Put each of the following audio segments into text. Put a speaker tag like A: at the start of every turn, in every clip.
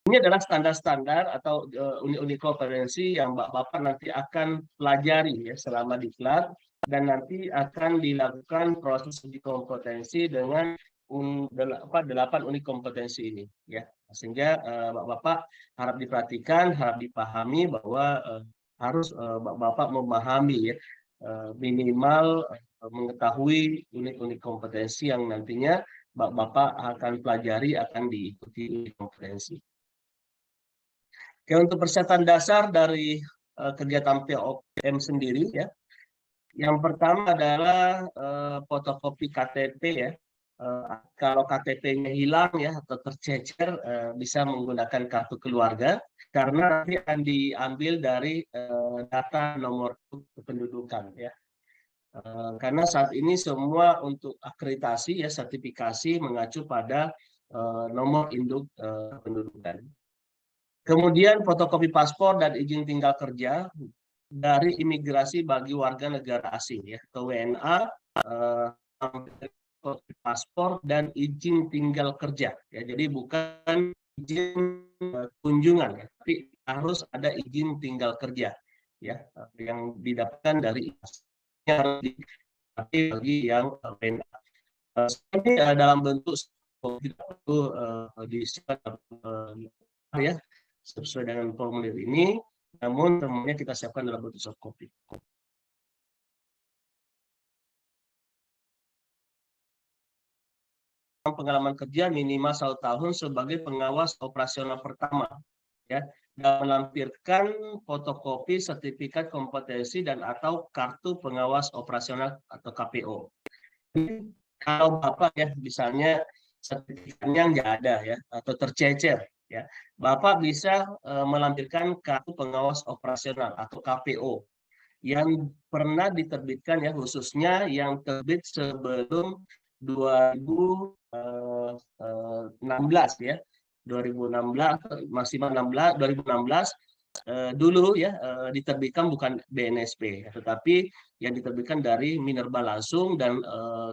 A: Ini adalah standar-standar atau unit-unit kompetensi yang Bapak nanti akan pelajari ya selama diklat, dan nanti akan dilakukan proses uji kompetensi dengan 8 unit kompetensi ini ya. Sehingga Bapak harap diperhatikan, harap dipahami bahwa harus Bapak memahami ya, minimal mengetahui unit-unit kompetensi yang nantinya Bapak akan pelajari, akan diikuti unit kompetensi. Oke, untuk persyaratan dasar dari kegiatan POM sendiri ya. Yang pertama adalah fotokopi KTP ya. Kalau KTP-nya hilang ya atau tercecer, bisa menggunakan kartu keluarga karena nanti akan diambil dari data nomor kependudukan ya. Karena saat ini semua untuk akreditasi ya, sertifikasi mengacu pada nomor induk kependudukan. Kemudian fotokopi paspor dan izin tinggal kerja dari imigrasi bagi warga negara asing ya, atau WNA, fotokopi paspor dan izin tinggal kerja ya. Jadi bukan izin kunjungan ya, tapi harus ada izin tinggal kerja ya, yang didapatkan dari harus bagi yang WNA. Ini dalam bentuk disiapkan ya sesuai dengan formulir ini, namun semuanya kita siapkan dalam bentuk soft copy. Pengalaman kerja minimal 1 tahun sebagai pengawas operasional pertama, ya, dan melampirkan fotokopi sertifikat kompetensi dan atau kartu pengawas operasional atau KPO. Kalau Bapak ya, misalnya sertifikatnya nggak ada ya, atau tercecer, ya, Bapak bisa melampirkan kartu pengawas operasional atau KPO yang pernah diterbitkan ya, khususnya yang terbit sebelum 2016 ya, 2016 maksimal 2016 dulu ya, diterbitkan bukan BNSP, tetapi yang diterbitkan dari Minerba langsung, dan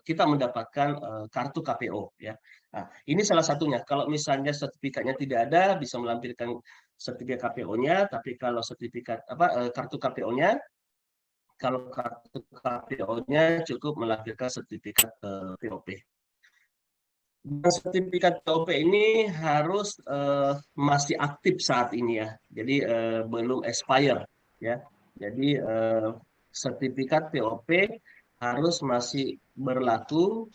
A: kita mendapatkan kartu KPO ya. Nah, ini salah satunya. Kalau misalnya sertifikatnya tidak ada, bisa melampirkan sertifikat KPO-nya, tapi kalau sertifikat kartu KPO-nya, kalau kartu KPO-nya cukup melampirkan sertifikat POP. Dan sertifikat POP ini harus masih aktif saat ini ya, jadi belum expire ya. Jadi sertifikat POP harus masih berlaku,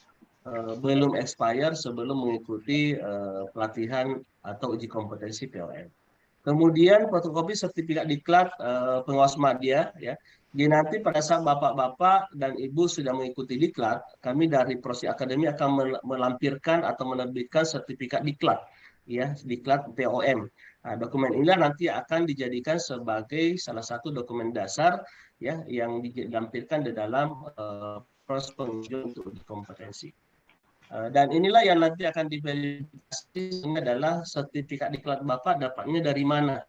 A: belum expire sebelum mengikuti pelatihan atau uji kompetensi POM. Kemudian fotokopi sertifikat diklat pengawas media ya. Jadi nanti pada saat Bapak-bapak dan Ibu sudah mengikuti diklat, kami dari Prosi Akademi akan melampirkan atau menerbitkan sertifikat diklat ya, diklat POM. Nah, dokumen inilah nanti akan dijadikan sebagai salah satu dokumen dasar ya yang dilampirkan di dalam proses pengujian untuk uji kompetensi. Dan inilah yang nanti akan diverifikasi adalah sertifikat diklat Bapak dapatnya dari mana,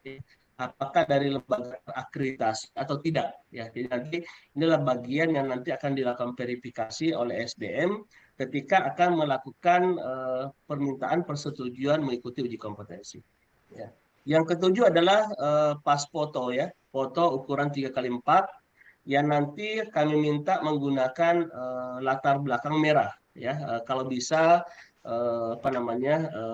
A: apakah dari lembaga akreditasi atau tidak ya. Jadi nanti inilah bagian yang nanti akan dilakukan verifikasi oleh SDM ketika akan melakukan permintaan persetujuan mengikuti uji kompetensi ya. Yang ketujuh adalah pas foto ya, foto ukuran 3x4 yang nanti kami minta menggunakan latar belakang merah ya, kalau bisa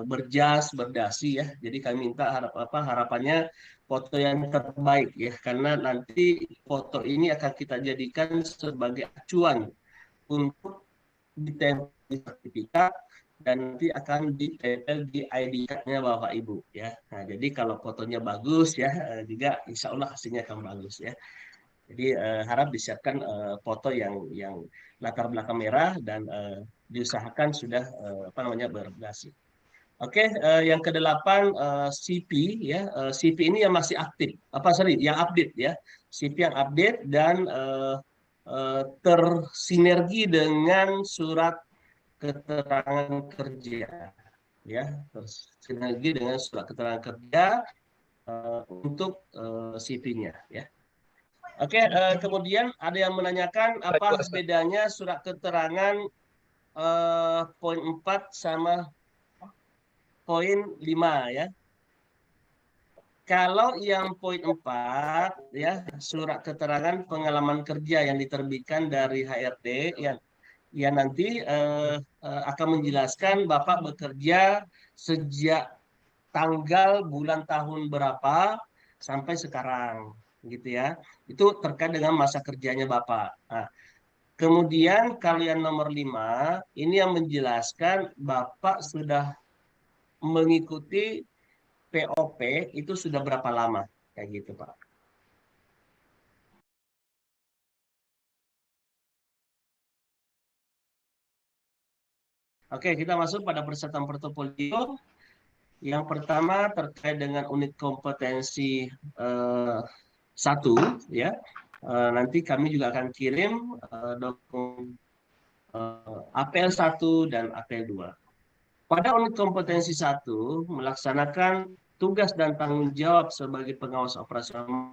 A: berjas, berdasi ya. Jadi kami minta harapannya foto yang terbaik ya, karena nanti foto ini akan kita jadikan sebagai acuan untuk ditempel di sertifikat dan nanti akan ditempel di ID card-nya Bapak Ibu ya. Nah, jadi kalau fotonya bagus ya, juga insya Allah hasilnya akan bagus ya. Jadi harap disiapkan foto yang latar belakang merah dan diusahakan sudah berdasi. Oke, yang kedelapan CP ya, CP ini yang masih aktif, yang update ya, CP yang update dan tersinergi dengan surat keterangan kerja ya, tersinergi dengan surat keterangan kerja untuk CP-nya ya. Oke, kemudian ada yang menanyakan apa bedanya surat keterangan poin 4 sama poin 5 ya. Kalau yang poin 4 ya, surat keterangan pengalaman kerja yang diterbitkan dari HRD ya, ya nanti akan menjelaskan Bapak bekerja sejak tanggal bulan tahun berapa sampai sekarang gitu ya. Itu terkait dengan masa kerjanya Bapak. Nah, kemudian kalau yang nomor 5 ini yang menjelaskan Bapak sudah mengikuti POP itu sudah berapa lama kayak gitu Pak. Oke, kita masuk pada persyaratan portofolio. Yang pertama terkait dengan unit kompetensi eh, 1 ya. Nanti kami juga akan kirim dokumen APL 1 dan APL 2. Pada unit kompetensi 1 melaksanakan tugas dan tanggung jawab sebagai pengawas operasional.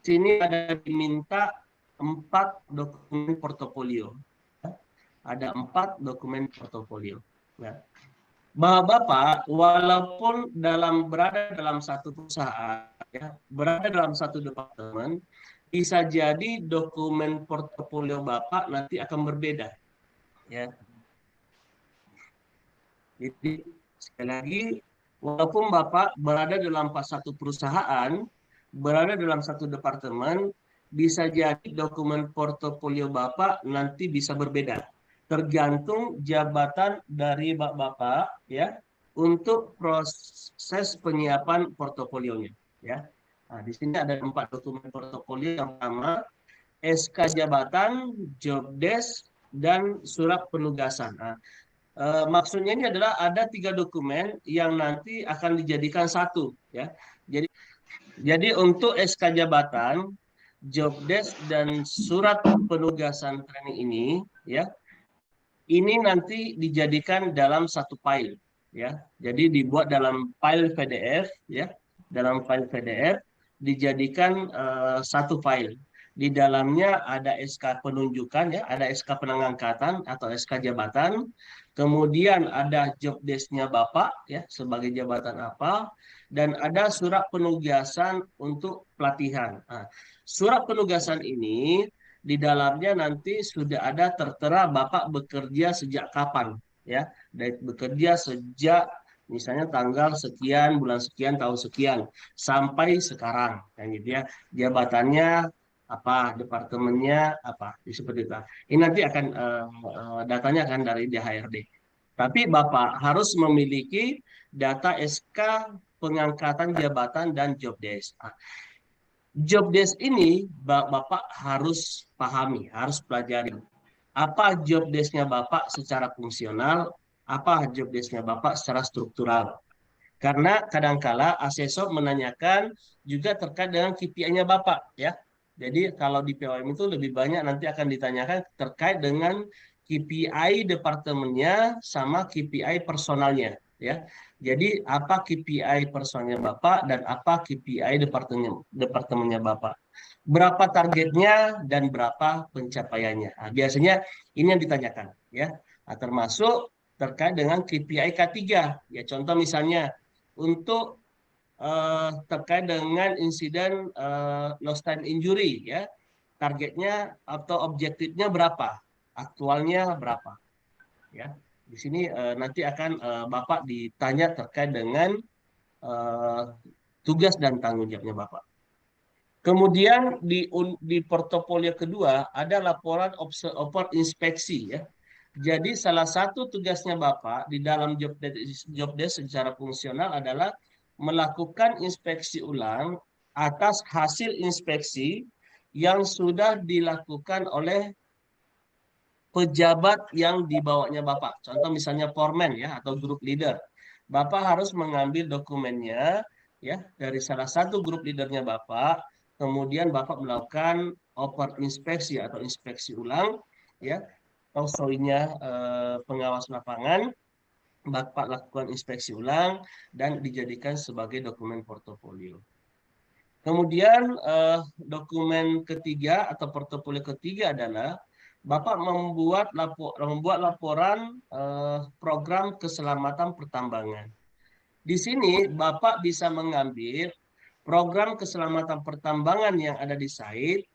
A: Sini ada diminta 4 dokumen portofolio. Ada 4 dokumen portofolio. Ya. Bahwa Bapak, walaupun berada dalam satu perusahaan, ya, berada dalam satu departemen, bisa jadi dokumen portofolio Bapak nanti akan berbeda. Ya. Jadi, sekali lagi, walaupun Bapak berada dalam satu perusahaan, berada dalam satu departemen, bisa jadi dokumen portofolio Bapak nanti bisa berbeda. Tergantung jabatan dari Bapak ya untuk proses penyiapan portofolionya ya. Nah, di sini ada 4 dokumen portofolio. Yang pertama, SK jabatan, job desk, dan surat penugasan. Nah, maksudnya ini adalah ada 3 dokumen yang nanti akan dijadikan satu ya. Jadi untuk SK jabatan, job desk dan surat penugasan training ini ya, ini nanti dijadikan dalam satu file ya. Jadi dibuat dalam file PDF ya. Dalam file PDF dijadikan satu file. Di dalamnya ada SK penunjukan ya, ada SK pengangkatan atau SK jabatan. Kemudian ada job desk-nya Bapak ya sebagai jabatan apa dan ada surat penugasan untuk pelatihan. Nah, surat penugasan ini di dalamnya nanti sudah ada tertera Bapak bekerja sejak kapan ya. Dari bekerja sejak misalnya tanggal sekian, bulan sekian, tahun sekian sampai sekarang kan gitu ya. Jabatannya apa, departemennya apa, seperti itu. Ini nanti akan datanya akan dari DHRD. Tapi Bapak harus memiliki data SK pengangkatan jabatan dan job desk. Job desk ini Bapak harus pahami, harus pelajari. Apa job desk-nya Bapak secara fungsional, apa job desk-nya Bapak secara struktural. Karena kadangkala asesor menanyakan juga terkait dengan KPI-nya Bapak ya. Jadi kalau di POM itu lebih banyak nanti akan ditanyakan terkait dengan KPI departemennya sama KPI personalnya ya. Jadi apa KPI personalnya Bapak dan apa KPI departemennya Bapak. Berapa targetnya dan berapa pencapaiannya. Nah, biasanya ini yang ditanyakan ya. Nah, termasuk terkait dengan KPI K3. Ya contoh misalnya untuk terkait dengan insiden lost time injury ya targetnya atau objektifnya berapa aktualnya berapa ya di sini nanti akan Bapak ditanya terkait dengan eh, tugas dan tanggung jawabnya Bapak. Kemudian di portofolio kedua ada laporan observer inspeksi ya. Jadi salah satu tugasnya Bapak di dalam job desk secara fungsional adalah melakukan inspeksi ulang atas hasil inspeksi yang sudah dilakukan oleh pejabat yang dibawanya Bapak. Contoh misalnya foreman ya atau group leader. Bapak harus mengambil dokumennya ya dari salah satu grup leadernya Bapak, kemudian Bapak melakukan oper inspeksi atau inspeksi ulang ya atau soinya pengawas lapangan, Bapak lakukan inspeksi ulang dan dijadikan sebagai dokumen portofolio. Kemudian dokumen ketiga atau portofolio ketiga adalah Bapak membuat laporan program keselamatan pertambangan. Di sini Bapak bisa mengambil program keselamatan pertambangan yang ada di site,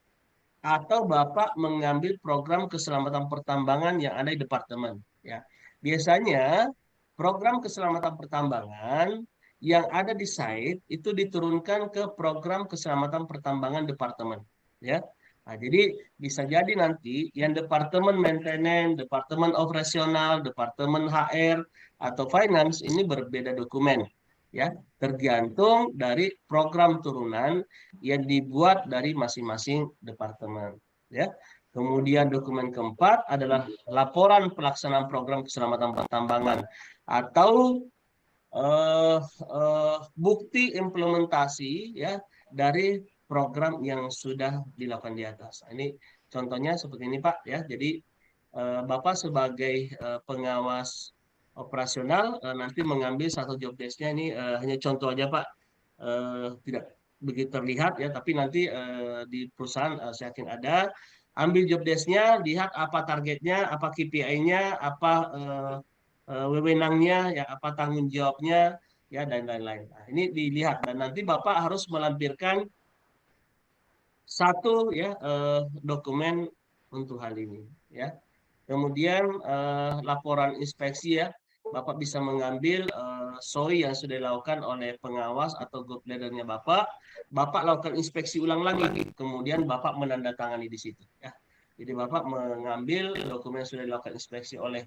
A: atau Bapak mengambil program keselamatan pertambangan yang ada di departemen. Ya, biasanya program keselamatan pertambangan yang ada di site itu diturunkan ke program keselamatan pertambangan departemen. Ya, nah, jadi bisa jadi nanti yang departemen maintenance, departemen operasional, departemen HR atau finance ini berbeda dokumen. Ya, tergantung dari program turunan yang dibuat dari masing-masing departemen. Ya. Kemudian dokumen keempat adalah laporan pelaksanaan program keselamatan pertambangan atau bukti implementasi ya dari program yang sudah dilakukan di atas. Ini contohnya seperti ini Pak ya. Jadi Bapak sebagai pengawas operasional nanti mengambil satu job desk-nya ini hanya contoh aja Pak. Tidak begitu terlihat ya, tapi nanti di perusahaan saya yakin ada. Ambil job desk-nya, lihat apa targetnya, apa KPI-nya, apa wewenangnya, ya apa tanggung jawabnya, ya dan lain-lain. Nah, ini dilihat dan nanti Bapak harus melampirkan satu ya dokumen untuk hal ini ya. Kemudian laporan inspeksi ya, Bapak bisa mengambil SOI yang sudah dilakukan oleh pengawas atau group leadernya Bapak. Bapak lakukan inspeksi ulang lagi, kemudian Bapak menandatangani di situ. Ya. Jadi Bapak mengambil dokumen yang sudah dilakukan inspeksi oleh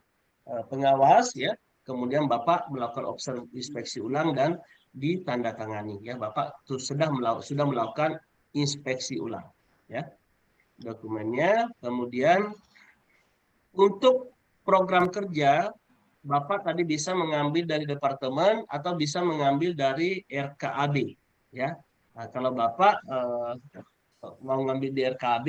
A: pengawas, ya. Kemudian Bapak melakukan inspeksi ulang dan ditandatangani. Ya, Bapak sudah melakukan inspeksi ulang. Ya, dokumennya. Kemudian untuk program kerja, Bapak tadi bisa mengambil dari departemen atau bisa mengambil dari RKAB. Ya, nah, kalau Bapak mau ngambil di RKAB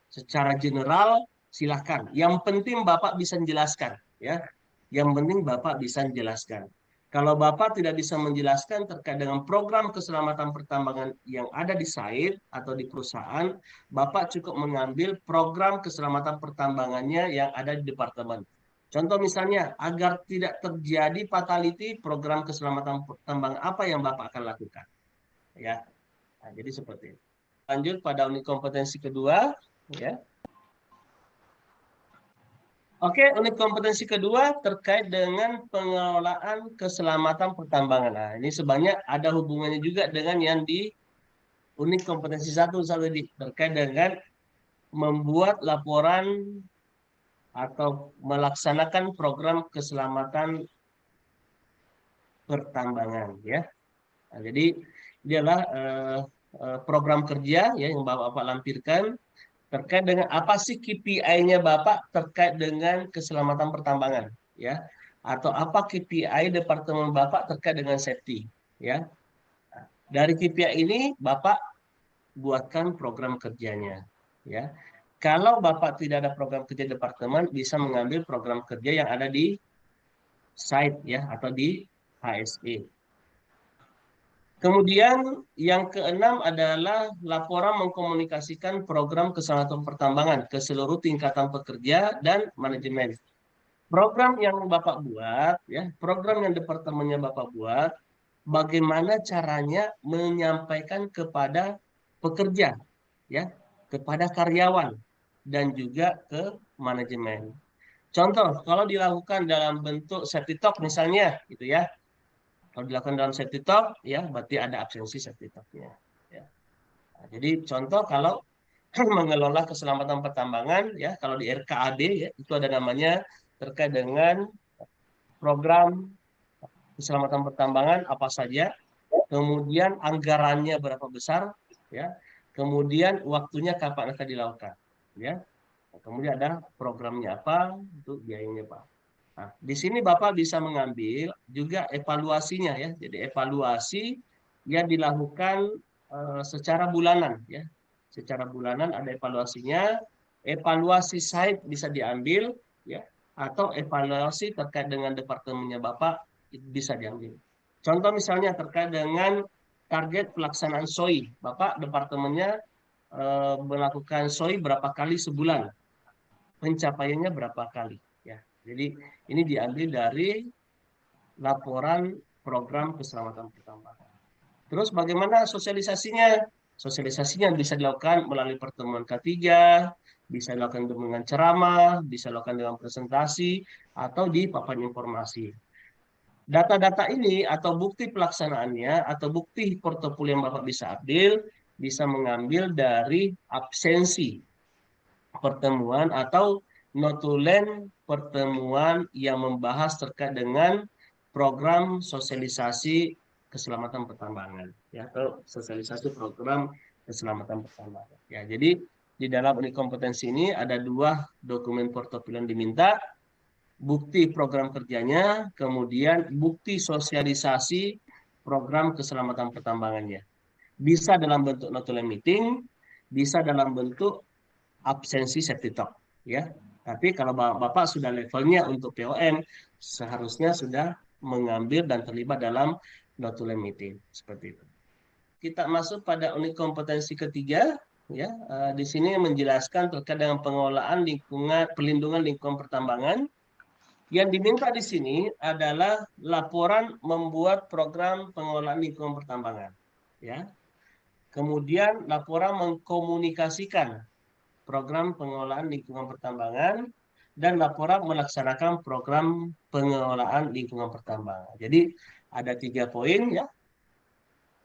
A: secara general silahkan. Yang penting Bapak bisa menjelaskan. Ya, yang penting Bapak bisa menjelaskan. Kalau Bapak tidak bisa menjelaskan terkait dengan program keselamatan pertambangan yang ada di site atau di perusahaan, Bapak cukup mengambil program keselamatan pertambangannya yang ada di departemen. Contoh misalnya, agar tidak terjadi fatality, program keselamatan tambang apa yang Bapak akan lakukan? Ya, nah, jadi seperti itu. Lanjut pada unit kompetensi kedua, ya. Oke, unit kompetensi kedua terkait dengan pengelolaan keselamatan pertambangan. Nah, ini sebanyak ada hubungannya juga dengan yang di unit kompetensi satu tadi terkait dengan membuat laporan atau melaksanakan program keselamatan pertambangan ya. Nah, jadi ini adalah program kerja ya yang Bapak lampirkan terkait dengan apa sih KPI-nya Bapak terkait dengan keselamatan pertambangan ya, atau apa KPI departemen Bapak terkait dengan safety ya. Nah, dari KPI ini Bapak buatkan program kerjanya ya. Kalau Bapak tidak ada program kerja departemen, bisa mengambil program kerja yang ada di site ya atau di HSE. Kemudian yang keenam adalah laporan mengkomunikasikan program keselamatan pertambangan ke seluruh tingkatan pekerja dan manajemen. Program yang Bapak buat, ya, program yang departemennya Bapak buat, bagaimana caranya menyampaikan kepada pekerja, ya, kepada karyawan dan juga ke manajemen. Contoh, kalau dilakukan dalam bentuk safety talk misalnya, gitu ya, kalau dilakukan dalam safety talk, ya berarti ada absensi safety talk-nya. Ya. Nah, jadi contoh kalau mengelola keselamatan pertambangan, ya kalau di RKAB ya itu ada namanya terkait dengan program keselamatan pertambangan apa saja, kemudian anggarannya berapa besar, ya, kemudian waktunya kapan akan dilakukan, ya. Kemudian ada programnya apa, untuk biayanya Pak. Nah, di sini Bapak bisa mengambil juga evaluasinya ya. Jadi evaluasi yang dilakukan secara bulanan ya. Secara bulanan ada evaluasinya. Evaluasi site bisa diambil ya atau evaluasi terkait dengan departemennya Bapak bisa diambil. Contoh misalnya terkait dengan target pelaksanaan SOI. Bapak departemennya melakukan SOI berapa kali sebulan. Pencapaiannya berapa kali ya. Jadi ini diambil dari laporan program keselamatan pertambangan. Terus bagaimana sosialisasinya? Sosialisasinya bisa dilakukan melalui pertemuan K3, bisa dilakukan dengan ceramah, bisa dilakukan dengan presentasi, atau di papan informasi. Data-data ini atau bukti pelaksanaannya atau bukti portofolio yang Bapak bisa ambil, bisa mengambil dari absensi pertemuan atau notulen pertemuan yang membahas terkait dengan program sosialisasi keselamatan pertambangan, ya, atau sosialisasi program keselamatan pertambangan. Ya, jadi di dalam unit kompetensi ini ada 2 dokumen portofolio yang diminta, bukti program kerjanya, kemudian bukti sosialisasi program keselamatan pertambangannya. Bisa dalam bentuk notulen meeting, bisa dalam bentuk absensi safety talk, ya. Tapi kalau Bapak sudah levelnya untuk POM, seharusnya sudah mengambil dan terlibat dalam notulen meeting seperti itu. Kita masuk pada unit kompetensi ketiga, ya. Di sini menjelaskan terkait dengan pengelolaan lingkungan, perlindungan lingkungan pertambangan. Yang diminta di sini adalah laporan membuat program pengelolaan lingkungan pertambangan, ya. Kemudian laporan mengkomunikasikan program pengelolaan lingkungan pertambangan, dan laporan melaksanakan program pengelolaan lingkungan pertambangan. Jadi ada 3 poin, ya: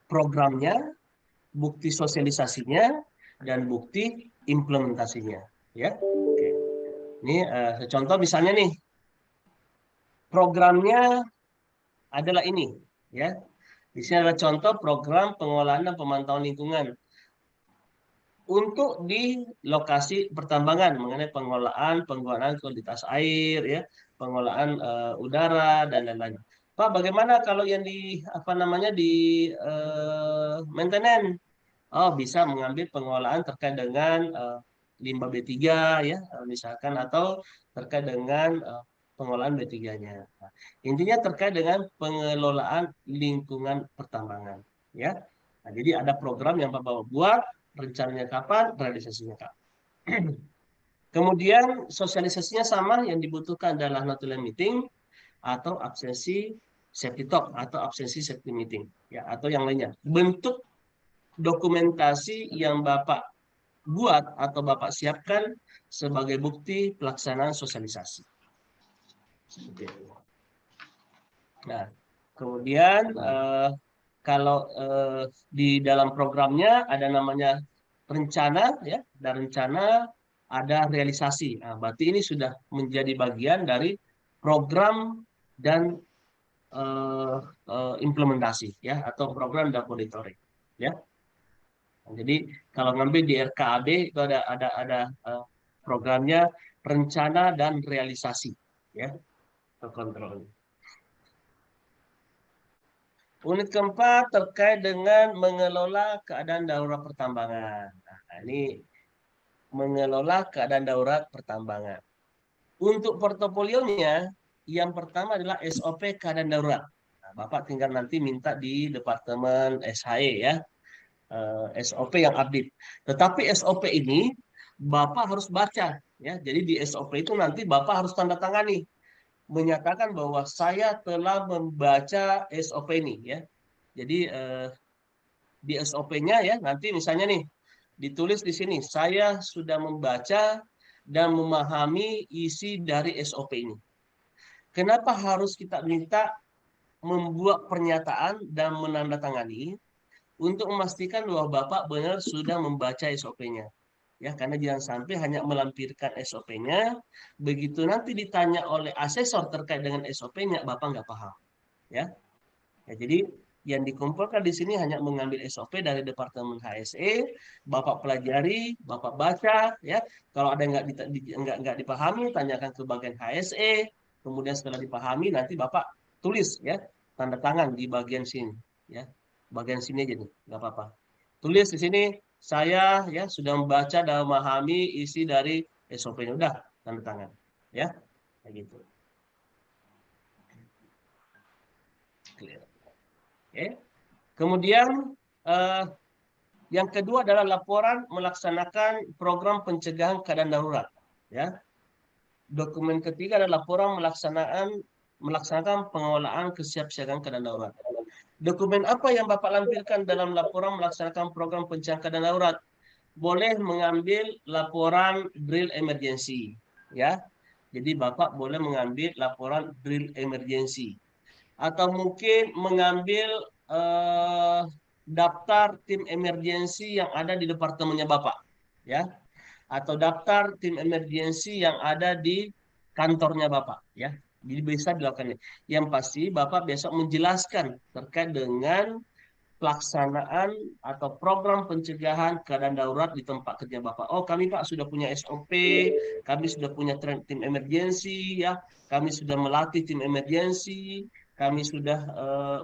A: programnya, bukti sosialisasinya, dan bukti implementasinya. Ya, oke. Ini contoh misalnya nih, programnya adalah ini. Ya, di sini adalah contoh program pengelolaan dan pemantauan lingkungan untuk di lokasi pertambangan mengenai pengelolaan kualitas air, ya, pengelolaan udara dan lain-lain. Pak, bagaimana kalau yang di apa namanya di maintenance? Oh, bisa mengambil pengelolaan terkait dengan limbah B3, ya, misalkan, atau terkait dengan pengolahan B3-nya. Nah, intinya terkait dengan pengelolaan lingkungan pertambangan, ya. Nah, jadi ada program yang Bapak buat, rencananya kapan, realisasinya kapan. Kemudian sosialisasinya sama, yang dibutuhkan adalah notulen meeting atau absensi safety talk atau absensi safety meeting, ya, atau yang lainnya. Bentuk dokumentasi yang Bapak buat atau Bapak siapkan sebagai bukti pelaksanaan sosialisasi. Nah, kemudian kalau di dalam programnya ada namanya rencana, ya, dan rencana, ada realisasi. Nah, berarti ini sudah menjadi bagian dari program dan implementasi, ya, atau program dan monitoring, ya. Jadi kalau ngambil di RKAB itu ada programnya rencana dan realisasi, ya, atau kontrol. Unit keempat terkait dengan mengelola keadaan darurat pertambangan. Nah, ini mengelola keadaan darurat pertambangan. Untuk portofolionya, yang pertama adalah SOP keadaan darurat. Nah, Bapak tinggal nanti minta di Departemen SHE, ya, SOP yang update. Tetapi SOP ini Bapak harus baca, ya. Jadi di SOP itu nanti Bapak harus tanda tangani, menyatakan bahwa saya telah membaca SOP ini, ya. Jadi di SOP-nya, ya, nanti misalnya nih ditulis di sini, saya sudah membaca dan memahami isi dari SOP ini. Kenapa harus kita minta membuat pernyataan dan menandatangani? Untuk memastikan bahwa Bapak benar sudah membaca SOP-nya. Ya, karena jangan sampai hanya melampirkan SOP-nya, begitu nanti ditanya oleh asesor terkait dengan SOP-nya, Bapak nggak paham. Ya. Ya, jadi yang dikumpulkan di sini hanya mengambil SOP dari Departemen HSE, Bapak pelajari, Bapak baca, ya. Kalau ada yang nggak dipahami, tanyakan ke bagian HSE, kemudian setelah dipahami nanti Bapak tulis, ya, tanda tangan di bagian sini, ya. Bagian sini aja nih, nggak apa-apa. Tulis di sini, saya, ya, sudah membaca dan memahami isi dari SOP-nya. Udah, tanda tangan, ya, kayak gitu. Oke. Kemudian yang kedua adalah laporan melaksanakan program pencegahan keadaan darurat. Ya. Dokumen ketiga adalah laporan melaksanakan pengelolaan kesiapsiagaan keadaan darurat. Dokumen apa yang Bapak lampirkan dalam laporan melaksanakan program pencangkahan darurat? Boleh mengambil laporan drill emergency, ya. Jadi Bapak boleh mengambil laporan drill emergency, atau mungkin mengambil eh, daftar tim emergency yang ada di departemennya Bapak, ya, atau daftar tim emergency yang ada di kantornya Bapak, ya. Jadi bisa dilakukan. Yang pasti Bapak besok menjelaskan terkait dengan pelaksanaan atau program pencegahan keadaan darurat di tempat kerja Bapak. Oh, kami Pak sudah punya SOP, kami sudah punya tim emergency, ya, kami sudah melatih tim emergency, kami sudah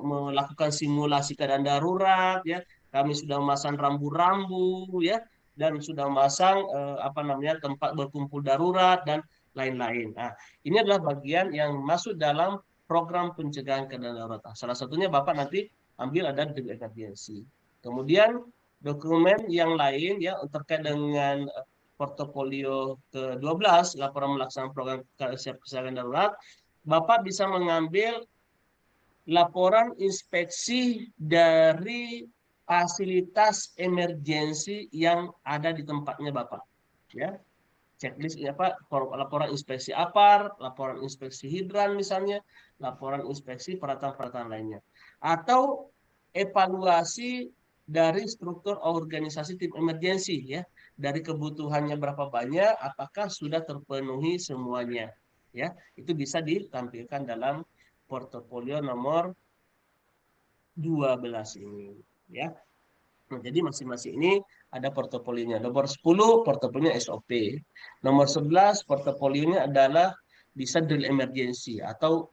A: melakukan simulasi keadaan darurat, ya, kami sudah memasang rambu-rambu, ya, dan sudah memasang apa namanya tempat berkumpul darurat dan lain-lain. Nah, ini adalah bagian yang masuk dalam program pencegahan keadaan darurat. Salah satunya Bapak nanti ambil ada drill emergency. Kemudian dokumen yang lain ya terkait dengan portofolio ke-12 laporan melaksanakan program kesiapsiagaan darurat, Bapak bisa mengambil laporan inspeksi dari fasilitas emergensi yang ada di tempatnya Bapak, ya. Checklist apa, laporan inspeksi APAR, laporan inspeksi hidran misalnya, laporan inspeksi peralatan-peralatan lainnya, atau evaluasi dari struktur organisasi tim emergensi, ya, dari kebutuhannya berapa banyak, apakah sudah terpenuhi semuanya, ya. Itu bisa ditampilkan dalam portofolio nomor 12 ini, ya. Nah, jadi masing-masing ini ada portofolionya. Nomor 10 portofolionya SOP. Nomor 11 portofolionya adalah bisa drill emergency atau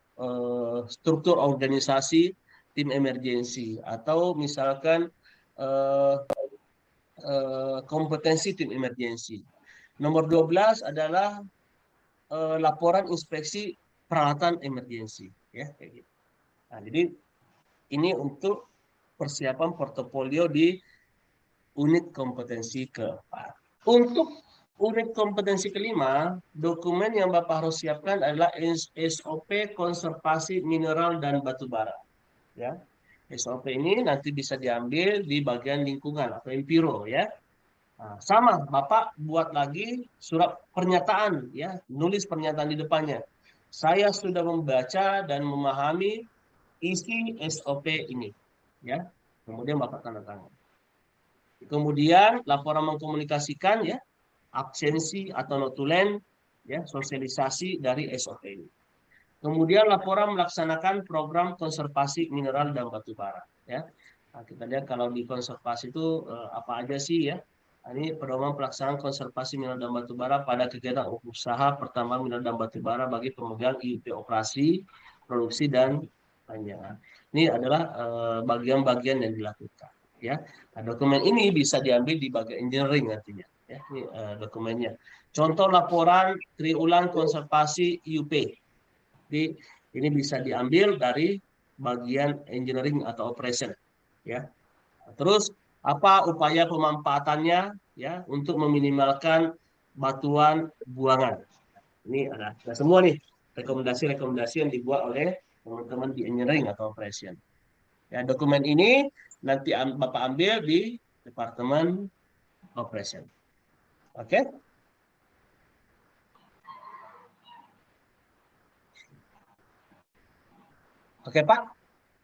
A: struktur organisasi tim emergency, atau misalkan eh, kompetensi tim emergency. Nomor 12 adalah laporan inspeksi peralatan emergency, ya, kayak gitu. Nah, jadi ini untuk persiapan portofolio di unit kompetensi keempat. Untuk unit kompetensi kelima, dokumen yang Bapak harus siapkan adalah SOP konservasi mineral dan batu bara. Ya, SOP ini nanti bisa diambil di bagian lingkungan atau Impiro, ya. Nah, sama, Bapak buat lagi surat pernyataan, ya, nulis pernyataan di depannya. Saya sudah membaca dan memahami isi SOP ini, ya. Kemudian Bapak tanda tangan. Kemudian laporan mengkomunikasikan, ya, absensi atau notulen, ya, sosialisasi dari SOP ini. Kemudian laporan melaksanakan program konservasi mineral dan batu bara, ya. Nah, kita lihat kalau di konservasi itu apa aja sih, ya. Nah, ini pedoman pelaksanaan konservasi mineral dan batu bara pada kegiatan usaha pertambangan mineral dan batu bara bagi pemegang IUP operasi, produksi dan lainnya. Nah, ini adalah bagian-bagian yang dilakukan, ya. Nah, dokumen ini bisa diambil di bagian engineering nantinya, ya. Ini dokumennya. Contoh laporan triulang konservasi IUP. Jadi ini bisa diambil dari bagian engineering atau operation, ya. Terus apa upaya pemanfaatannya, ya, untuk meminimalkan batuan buangan. Ini ada semua nih rekomendasi-rekomendasi yang dibuat oleh teman-teman di engineering atau operation. Ya, dokumen ini nanti Bapak ambil di departemen operation. Oke? Oke, Pak.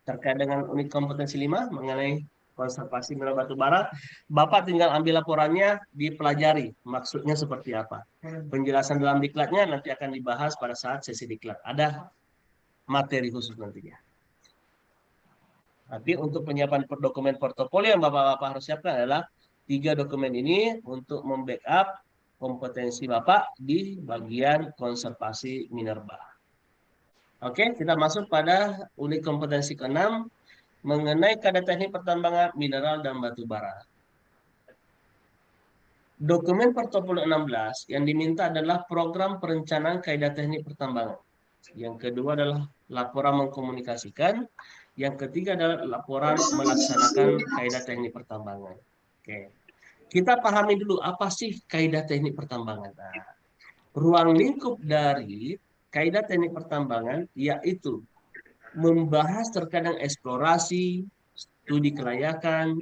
A: Terkait dengan unit kompetensi 5 mengenai konservasi mineral batu bara, Bapak tinggal ambil laporannya, dipelajari maksudnya seperti apa. Penjelasan dalam diklatnya nanti akan dibahas pada saat sesi diklat. Ada materi khusus nantinya. Tapi untuk penyiapan dokumen portofolio yang Bapak-Bapak harus siapkan adalah 3 dokumen ini untuk membackup kompetensi Bapak di bagian konservasi minerba. Oke, kita masuk pada unit kompetensi ke-6 mengenai kadar teknik pertambangan mineral dan batu bara. Dokumen portofolio 16 yang diminta adalah program perencanaan kaidah teknik pertambangan. Yang kedua adalah laporan mengkomunikasikan. Yang ketiga adalah laporan melaksanakan kaidah teknik pertambangan. Oke. Kita pahami dulu apa sih kaidah teknik pertambangan. Nah, ruang lingkup dari kaidah teknik pertambangan yaitu membahas terkait dengan eksplorasi, studi kelayakan,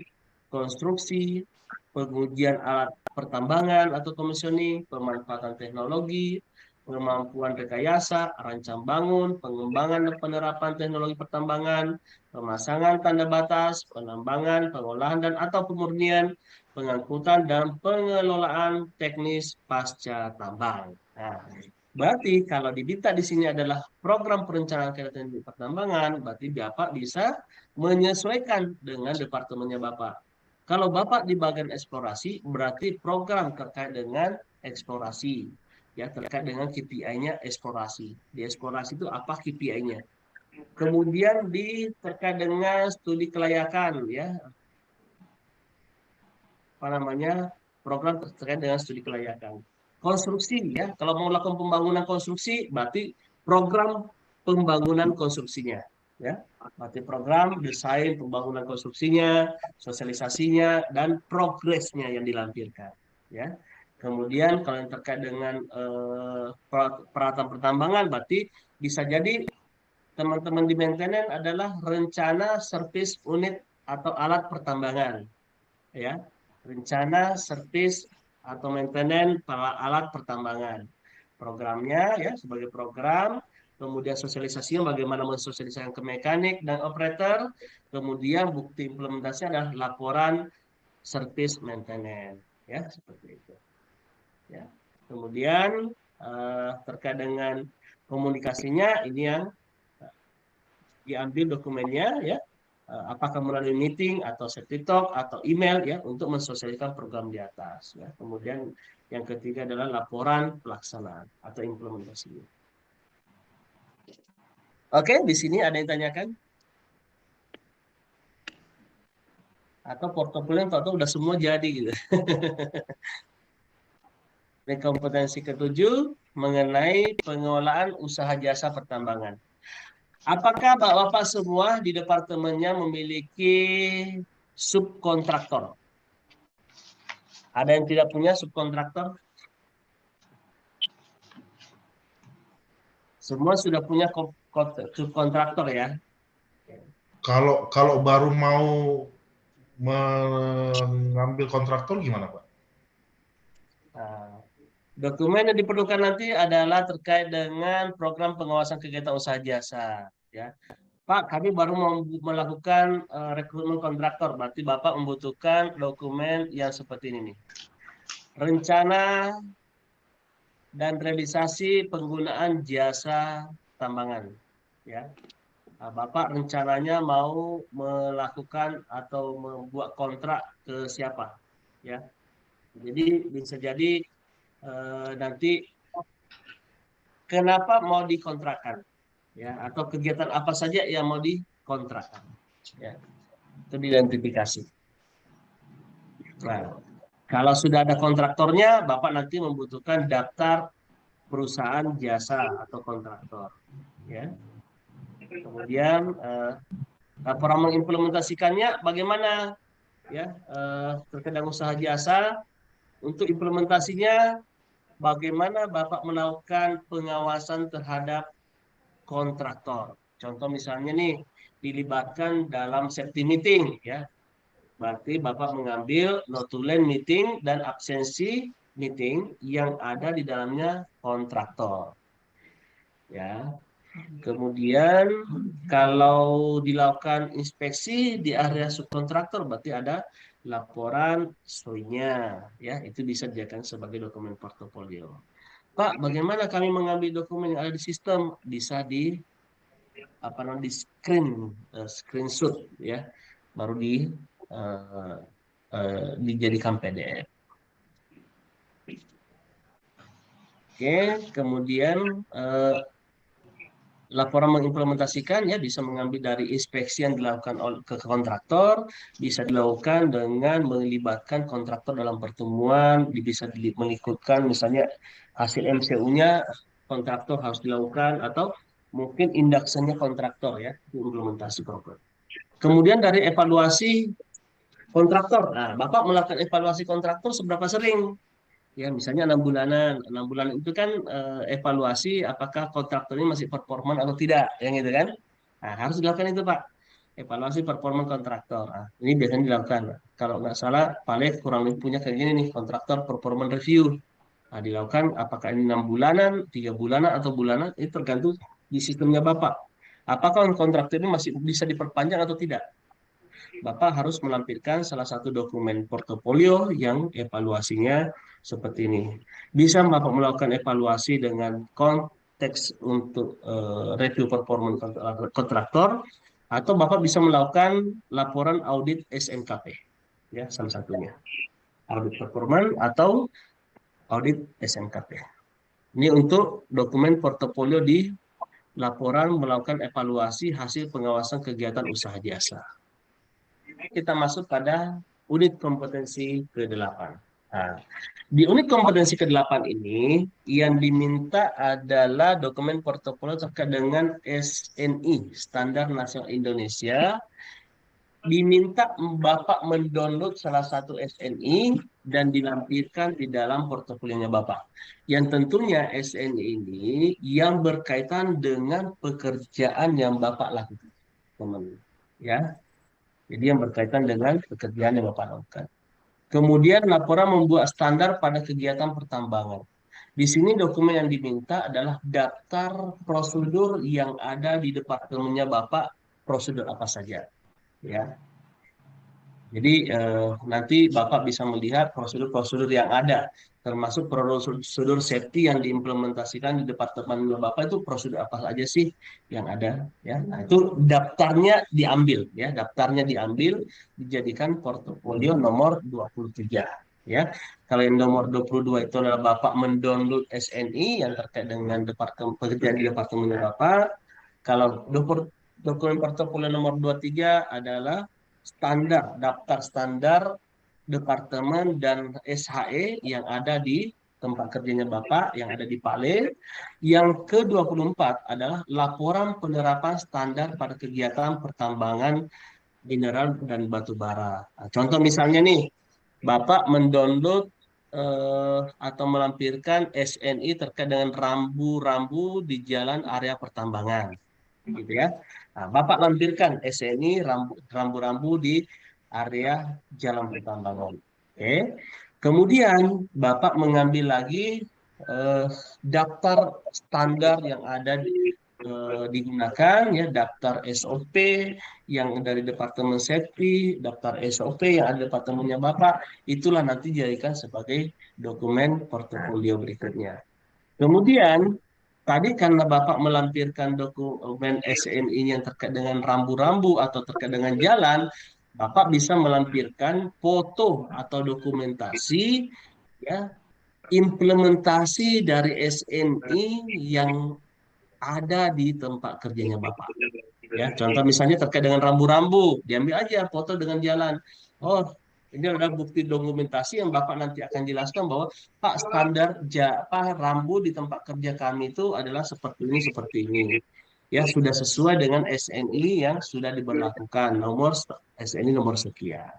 A: konstruksi, pengujian alat pertambangan atau komisioning, pemanfaatan teknologi, kemampuan rekayasa, rancang bangun, pengembangan dan penerapan teknologi pertambangan, pemasangan tanda batas, penambangan, pengolahan dan atau pemurnian, pengangkutan dan pengelolaan teknis pasca tambang. Nah, berarti kalau diminta di sini adalah program perencanaan kegiatan di pertambangan, berarti Bapak bisa menyesuaikan dengan departemennya Bapak. Kalau Bapak di bagian eksplorasi, berarti program terkait dengan eksplorasi, ya terkait dengan KPI-nya eksplorasi. Di eksplorasi itu apa KPI-nya? Kemudian terkait dengan studi kelayakan, ya apa namanya program terkait dengan studi kelayakan. Konstruksi ya, kalau mau melakukan pembangunan konstruksi berarti program pembangunan konstruksinya ya. Berarti program desain pembangunan konstruksinya, sosialisasinya dan progresnya yang dilampirkan ya. Kemudian kalau yang terkait dengan peralatan pertambangan berarti bisa jadi teman-teman di maintenance adalah rencana servis unit atau alat pertambangan ya, rencana servis atau maintenance alat pertambangan. Programnya ya sebagai program, kemudian sosialisasinya bagaimana mensosialisasikan ke mekanik dan operator, kemudian bukti implementasi adalah laporan servis maintenance ya seperti itu. Ya. Kemudian terkait dengan komunikasinya ini yang diambil dokumennya ya, apakah melalui meeting atau safety talk atau email ya untuk mensosialisasikan program di atas ya. Kemudian yang ketiga adalah laporan pelaksanaan atau implementasinya. Oke, di sini ada yang tanyakan? Atau portofolio atau udah semua jadi gitu. Ini kompetensi ketujuh mengenai pengelolaan usaha jasa pertambangan. Apakah Bapak semua di departemennya memiliki subkontraktor? Ada yang tidak punya subkontraktor? Semua sudah punya subkontraktor ya.
B: Kalau baru mau mengambil kontraktor gimana Pak?
A: Nah, dokumen yang diperlukan nanti adalah terkait dengan program pengawasan kegiatan usaha jasa. Ya, Pak, kami baru mau melakukan rekrutmen kontraktor, berarti Bapak membutuhkan dokumen yang seperti ini nih. Rencana dan realisasi penggunaan jasa tambangan. Ya, nah, Bapak rencananya mau melakukan atau membuat kontrak ke siapa? Ya, jadi bisa jadi nanti kenapa mau dikontrakkan ya atau kegiatan apa saja yang mau dikontrakkan ya itu diidentifikasi. Nah, kalau sudah ada kontraktornya Bapak nanti membutuhkan daftar perusahaan jasa atau kontraktor ya. Kemudian laporan mengimplementasikannya bagaimana ya terkait dengan usaha jasa. Untuk implementasinya bagaimana Bapak melakukan pengawasan terhadap kontraktor. Contoh misalnya nih, dilibatkan dalam safety meeting ya. Berarti Bapak mengambil notulen meeting dan absensi meeting yang ada di dalamnya kontraktor. Ya. Kemudian kalau dilakukan inspeksi di area subkontraktor berarti ada laporan SOI-nya ya, itu bisa dijadikan sebagai dokumen portofolio. Pak, bagaimana kami mengambil dokumen yang ada di sistem? Bisa di apa namanya di screenshot ya, baru uh, dijadikan PDF. Oke, kemudian laporan mengimplementasikan ya bisa mengambil dari inspeksi yang dilakukan ke kontraktor, bisa dilakukan dengan melibatkan kontraktor dalam pertemuan, bisa mengikutkan misalnya hasil MCU-nya kontraktor harus dilakukan atau mungkin indaksannya kontraktor ya implementasi program. Kemudian dari evaluasi kontraktor, nah Bapak melakukan evaluasi kontraktor seberapa sering? Ya, misalnya 6 bulanan. 6 bulan itu kan evaluasi apakah kontraktor ini masih performan atau tidak, yang gitu kan? Nah, harus dilakukan itu Pak. Evaluasi performa kontraktor. Nah, ini biasanya dilakukan. Kalau nggak salah, Palet kurang lebih punya kayak gini nih, kontraktor performance review. Nah, dilakukan apakah ini 6 bulanan, 3 bulanan, atau bulanan, itu tergantung di sistemnya Bapak. Apakah kontraktor ini masih bisa diperpanjang atau tidak? Bapak harus melampirkan salah satu dokumen portofolio yang evaluasinya seperti ini. Bisa Bapak melakukan evaluasi dengan konteks untuk review performance kontraktor, atau Bapak bisa melakukan laporan audit SNKP, ya salah satunya. Audit performance atau audit SNKP. Ini untuk dokumen portofolio di laporan melakukan evaluasi hasil pengawasan kegiatan usaha jasa. Kita masuk pada unit kompetensi ke-8. Nah, di unit kompetensi ke-8 ini, yang diminta adalah dokumen portofolio terkait dengan SNI, Standar Nasional Indonesia. Diminta Bapak mendownload salah satu SNI dan dilampirkan di dalam portofolionya Bapak. Yang tentunya SNI ini yang berkaitan dengan pekerjaan yang Bapak lakukan, teman. Ya, jadi yang berkaitan dengan pekerjaan yang Bapak lakukan. Kemudian laporan membuat standar pada kegiatan pertambangan. Di sini dokumen yang diminta adalah daftar prosedur yang ada di departemennya Bapak, prosedur apa saja. Ya, jadi nanti Bapak bisa melihat prosedur-prosedur yang ada, termasuk prosedur safety yang diimplementasikan di departemen Bapak itu prosedur apa saja sih yang ada, ya. Nah, itu daftarnya diambil, ya, daftarnya diambil, dijadikan portofolio nomor 23, ya. Kalau yang nomor 22 itu adalah Bapak mendownload SNI yang terkait dengan departemen pekerjaan di departemen Bapak. Kalau dokumen portofolio nomor 23 adalah daftar standar departemen dan SHE yang ada di tempat kerjanya Bapak, yang ada di Pale. Yang ke-24 adalah laporan penerapan standar pada kegiatan pertambangan mineral dan batu bara. Nah, contoh misalnya nih, Bapak mendownload atau melampirkan SNI terkait dengan rambu-rambu di jalan area pertambangan, gitu ya. Nah, Bapak lampirkan SNI rambu-rambu di area jalan pertambangan. Oke. Kemudian Bapak mengambil lagi eh, daftar standar yang ada digunakan, ya, daftar SOP yang dari Departemen Safety, daftar SOP yang ada departemennya Bapak, itulah nanti dijadikan sebagai dokumen portofolio berikutnya. Kemudian, tadi karena Bapak melampirkan dokumen SNI yang terkait dengan rambu-rambu atau terkait dengan jalan, Bapak bisa melampirkan foto atau dokumentasi, ya, implementasi dari SNI yang ada di tempat kerjanya Bapak. Ya, contoh misalnya terkait dengan rambu-rambu, diambil aja foto dengan jalan. Oh, ini adalah bukti dokumentasi yang Bapak nanti akan jelaskan bahwa Pak, standar rambu di tempat kerja kami itu adalah seperti ini, seperti ini. Ya, sudah sesuai dengan SNI yang sudah diberlakukan, nomor SNI nomor sekian.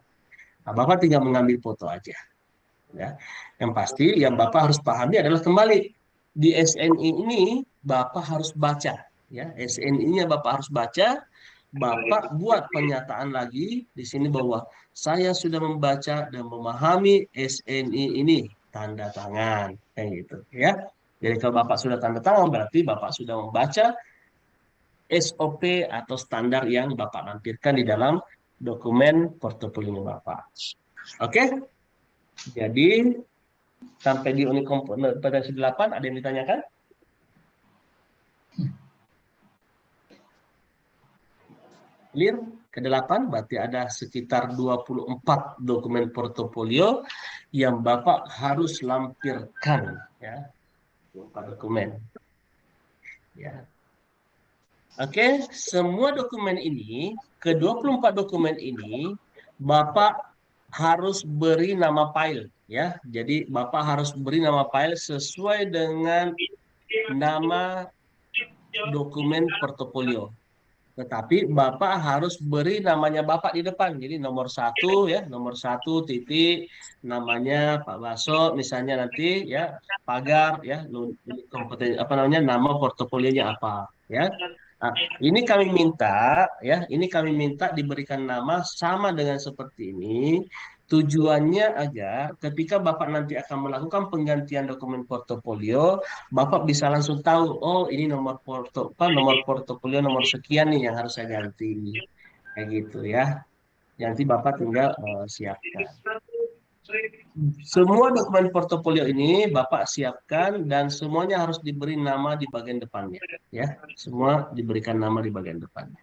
A: Nah, Bapak tinggal mengambil foto aja. Ya, yang pasti yang Bapak harus pahami adalah kembali di SNI ini Bapak harus baca, ya, SNI-nya Bapak harus baca. Bapak buat pernyataan lagi di sini bahwa saya sudah membaca dan memahami SNI ini, tanda tangan, kayak gitu, ya. Jadi kalau Bapak sudah tanda tangan berarti Bapak sudah membaca SOP atau standar yang Bapak lampirkan di dalam dokumen portofolio Bapak. Oke, jadi sampai di unit kompetensi 8 ada yang ditanyakan? Clear? Ke-8 berarti ada sekitar 24 dokumen portofolio yang Bapak harus lampirkan, ya. 24 dokumen. Ya. Oke, semua dokumen ini, ke-24 dokumen ini Bapak harus beri nama file, ya. Jadi Bapak harus beri nama file sesuai dengan nama dokumen portofolio. Tetapi Bapak harus beri namanya Bapak di depan. Jadi nomor 1, ya, nomor 1 titik namanya Pak Baso misalnya, nanti, ya, pagar, ya, kompeten apa namanya, nama portofolionya apa, ya. Nah, ini kami minta ya, ini kami minta diberikan nama sama dengan seperti ini. Tujuannya agar ketika Bapak nanti akan melakukan penggantian dokumen portofolio, Bapak bisa langsung tahu, oh ini nomor portofolio nomor sekian nih yang harus saya ganti. Kayak gitu ya. Nanti Bapak tinggal siapkan. Semua dokumen portofolio ini Bapak siapkan dan semuanya harus diberi nama di bagian depannya, ya. Semua diberikan nama di bagian depannya.